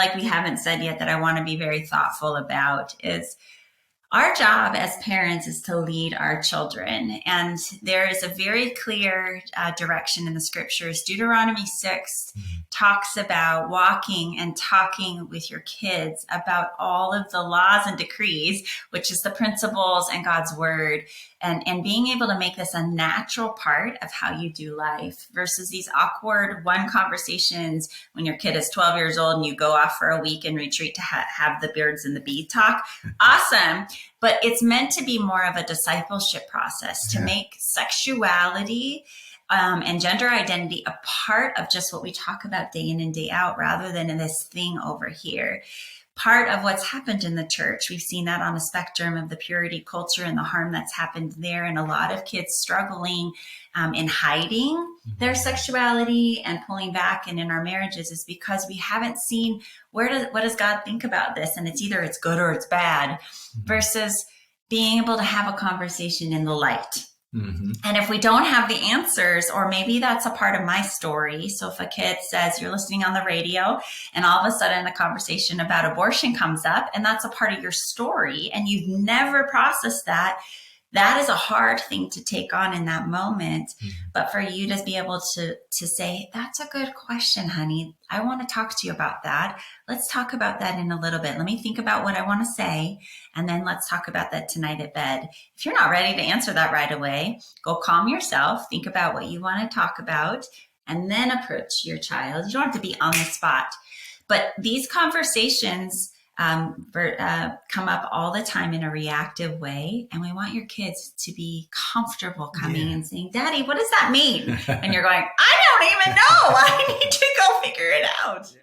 like we haven't said yet that I want to be very thoughtful about is our job as parents is to lead our children. And there is a very clear direction in the scriptures. Deuteronomy 6 talks about walking and talking with your kids about all of the laws and decrees, which is the principles and God's word, and being able to make this a natural part of how you do life versus these awkward one conversations when your kid is 12 years old and you go off for a week and retreat to have the birds and the bee talk. Awesome. But it's meant to be more of a discipleship process to make sexuality and gender identity a part of just what we talk about day in and day out, rather than in this thing over here. Part of what's happened in the church, we've seen that on the spectrum of the purity culture and the harm that's happened there, and a lot of kids struggling in hiding their sexuality and pulling back, and in our marriages, is because we haven't seen what does God think about this, and it's either it's good or it's bad, versus being able to have a conversation in the light. And if we don't have the answers, or maybe that's a part of my story. So if a kid says you're listening on the radio and all of a sudden a conversation about abortion comes up and that's a part of your story and you've never processed that, that is a hard thing to take on in that moment. But for you to be able to say, that's a good question, honey. I want to talk to you about that. Let's talk about that in a little bit. Let me think about what I want to say. And then let's talk about that tonight at bed. If you're not ready to answer that right away, go calm yourself. Think about what you want to talk about and then approach your child. You don't have to be on the spot. But these conversations come up all the time in a reactive way. And we want your kids to be comfortable coming and saying, Daddy, what does that mean? And you're going, I don't even know. I need to go figure it out.